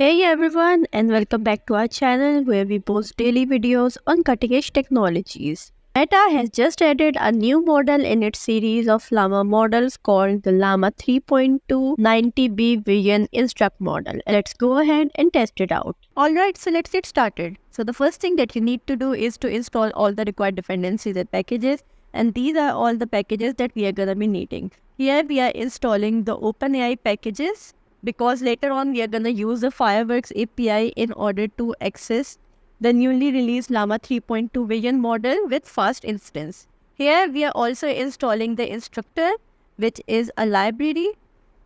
Hey everyone, and welcome back to our channel where we post daily videos on cutting edge technologies. Meta has just added a new model in its series of Llama models called the Llama 3.2 90B Vision Instruct model. Let's go ahead and test it out. Alright, so let's get started. So the first thing that you need to do is to install all the required dependencies and packages, and these are all the packages that we are gonna be needing. Here we are installing the OpenAI packages because later on we are going to use the Fireworks API in order to access the newly released Llama 3.2 Vision model with fast instance. Here we are also installing the Instructor, which is a library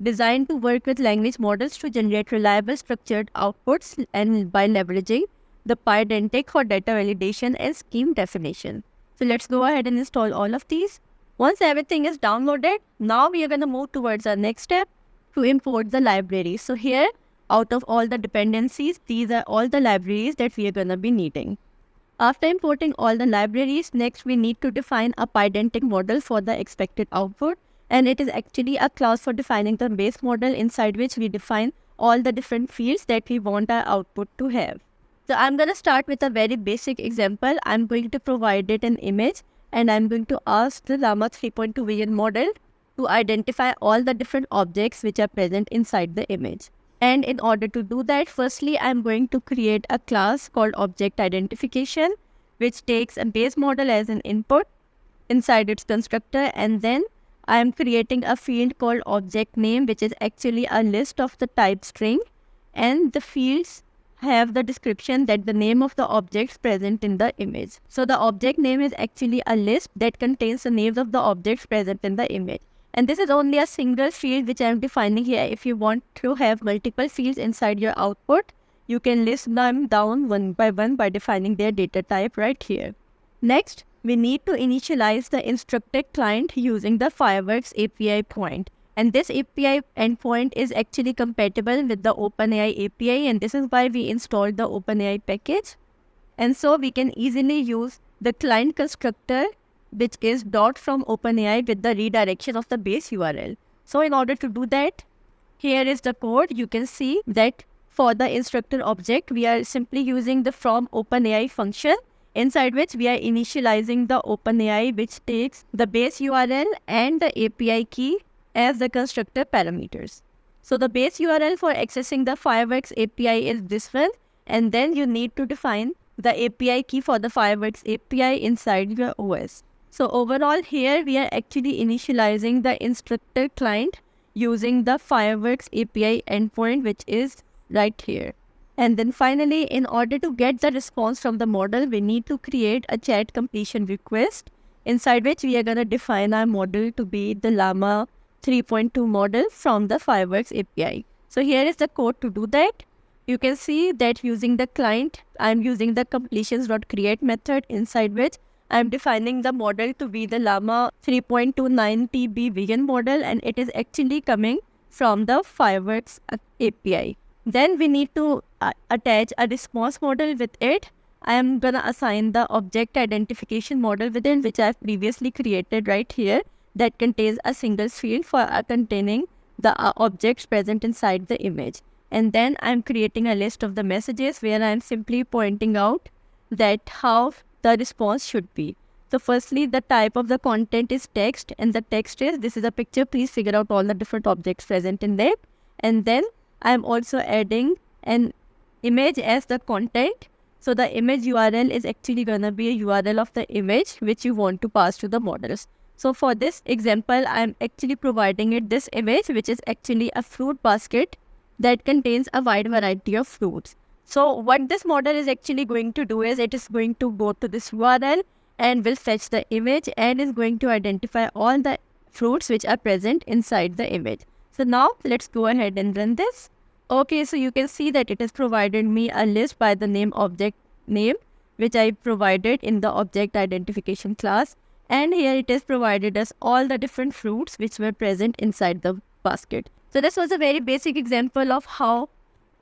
designed to work with language models to generate reliable structured outputs and by leveraging the Pydantic for data validation and scheme definition. So let's go ahead and install all of these. Once everything is downloaded, now we are going to move towards our next step to import the library. So here, out of all the dependencies, these are all the libraries that we are going to be needing. After importing all the libraries, next we need to define a Pydantic model for the expected output. And it is actually a class for defining the base model inside which we define all the different fields that we want our output to have. So I'm going to start with a very basic example. I'm going to provide it an image and I'm going to ask the Llama 3.2 Vision model to identify all the different objects which are present inside the image. And in order to do that, firstly, I'm going to create a class called Object Identification, which takes a base model as an input inside its constructor. And then I'm creating a field called Object Name, which is actually a list of the type string. And the fields have the description that the name of the objects present in the image. So the object name is actually a list that contains the names of the objects present in the image. And this is only a single field which I am defining here. If you want to have multiple fields inside your output, you can list them down one by one by defining their data type right here. Next, we need to initialize the instructed client using the Fireworks API point. And this API endpoint is actually compatible with the OpenAI API, and this is why we installed the OpenAI package. And so we can easily use the client constructor, which is dot from OpenAI with the redirection of the base URL. So in order to do that, here is the code. You can see that for the instructor object, we are simply using the from OpenAI function, inside which we are initializing the OpenAI, which takes the base URL and the API key as the constructor parameters. So the base URL for accessing the Fireworks API is this one, and then you need to define the API key for the Fireworks API inside your OS. So overall here we are actually initializing the instructor client using the Fireworks API endpoint, which is right here. And then finally, in order to get the response from the model, we need to create a chat completion request inside which we are going to define our model to be the Llama 3.2 model from the Fireworks API. So here is the code to do that. You can see that using the client, I'm using the completions.create method inside which I'm defining the model to be the Llama 3.29TB Vision model, and it is actually coming from the Fireworks API. Then we need to attach a response model with it. I am going to assign the object identification model within which I have previously created right here that contains a single field for containing the objects present inside the image. And then I'm creating a list of the messages where I'm simply pointing out that how the response should be. So firstly, the type of the content is text, and the text is, this is a picture, please figure out all the different objects present in there. And then I'm also adding an image as the content. So the image URL is actually going to be a URL of the image which you want to pass to the models. So for this example, I'm actually providing it this image, which is actually a fruit basket that contains a wide variety of fruits. So what this model is actually going to do is it is going to go to this URL and will fetch the image and is going to identify all the fruits which are present inside the image. So now let's go ahead and run this. Okay, so you can see that it has provided me a list by the name object name, which I provided in the object identification class. And here it has provided us all the different fruits which were present inside the basket. So this was a very basic example of how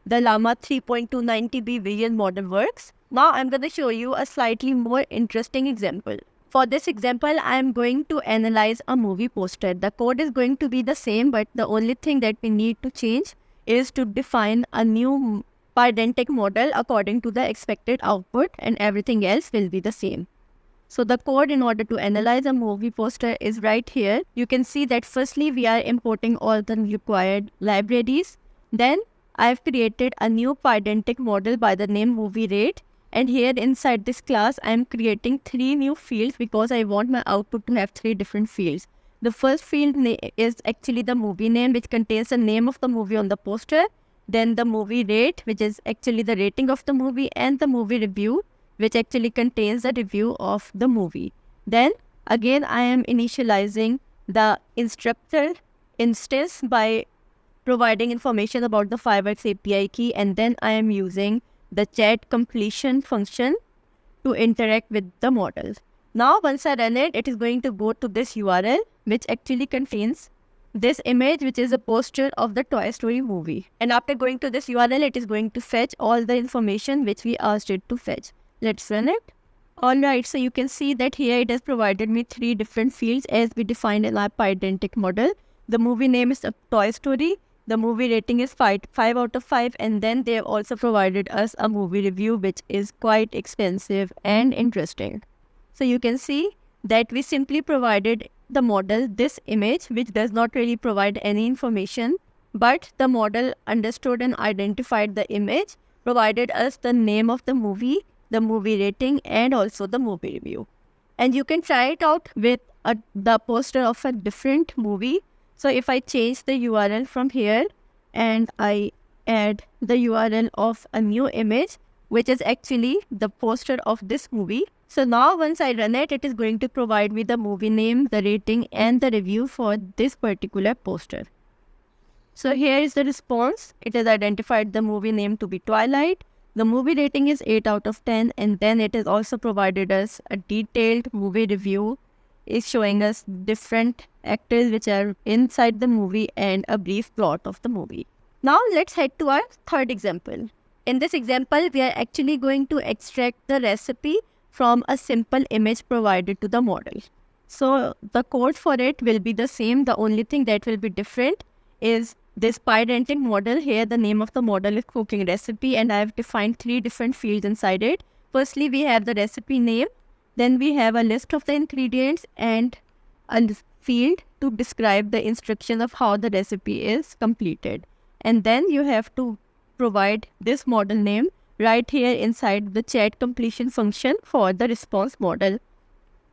the Llama 3.290B Vision model works. Now I'm going to show you a slightly more interesting example. For this example, I am going to analyze a movie poster. The code is going to be the same, but the only thing that we need to change is to define a new Pydantic model according to the expected output, and everything else will be the same. So the code in order to analyze a movie poster is right here. You can see that firstly we are importing all the required libraries. Then I've created a new Pydantic model by the name movie rate. And here inside this class, I'm creating 3 new fields because I want my output to have 3 different fields. The first field is actually the movie name, which contains the name of the movie on the poster. Then the movie rate, which is actually the rating of the movie, and the movie review, which actually contains the review of the movie. Then again, I am initializing the instructor instance by providing information about the Fireworks API key, and then I am using the chat completion function to interact with the model. Now once I run it, it is going to go to this URL, which actually contains this image, which is a poster of the Toy Story movie. And after going to this URL, it is going to fetch all the information which we asked it to fetch. Let's run it. Alright, so you can see that here it has provided me 3 different fields as we defined in our Pydantic model. The movie name is a Toy Story. The movie rating is 5 out of 5, and then they have also provided us a movie review, which is quite expensive and interesting. So you can see that we simply provided the model this image, which does not really provide any information, but the model understood and identified the image, provided us the name of the movie rating, and also the movie review. And you can try it out with the poster of a different movie. So if I change the URL from here and I add the URL of a new image, which is actually the poster of this movie. So now once I run it, it is going to provide me the movie name, the rating, and the review for this particular poster. So here is the response. It has identified the movie name to be Twilight. The movie rating is 8 out of 10, and then it has also provided us a detailed movie review. Is showing us different actors which are inside the movie and a brief plot of the movie. Now let's head to our third example. In this example, we are actually going to extract the recipe from a simple image provided to the model. So the code for it will be the same. The only thing that will be different is this Pydantic model. Here the name of the model is cooking recipe, and I have defined 3 different fields inside it. Firstly, we have the recipe name. Then we have a list of the ingredients and a field to describe the instruction of how the recipe is completed. And then you have to provide this model name right here inside the chat completion function for the response model.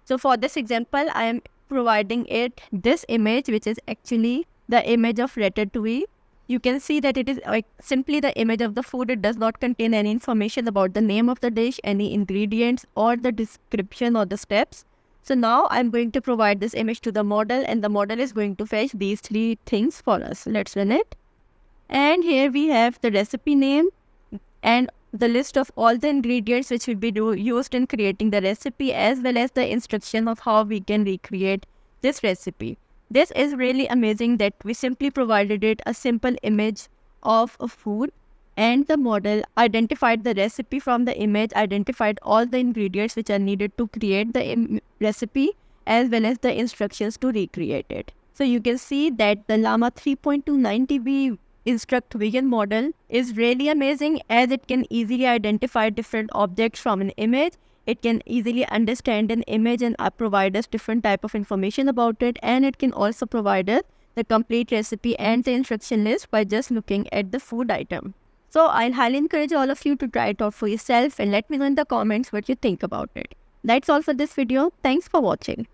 So for this example, I am providing it this image, which is actually the image of Ratatouille. You can see that it is simply the image of the food. It does not contain any information about the name of the dish, any ingredients, or the description or the steps. So now I'm going to provide this image to the model, and the model is going to fetch these 3 things for us. Let's run it. And here we have the recipe name and the list of all the ingredients which will be used in creating the recipe, as well as the instruction of how we can recreate this recipe. This is really amazing that we simply provided it a simple image of a food, and the model identified the recipe from the image, identified all the ingredients which are needed to create the recipe, as well as the instructions to recreate it. So you can see that the Llama 3.290B Instruct Vision model is really amazing, as it can easily identify different objects from an image. It can easily understand an image and provide us different type of information about it, and it can also provide us the complete recipe and the instruction list by just looking at the food item. So I'll highly encourage all of you to try it out for yourself and let me know in the comments what you think about it. That's all for this video. Thanks for watching.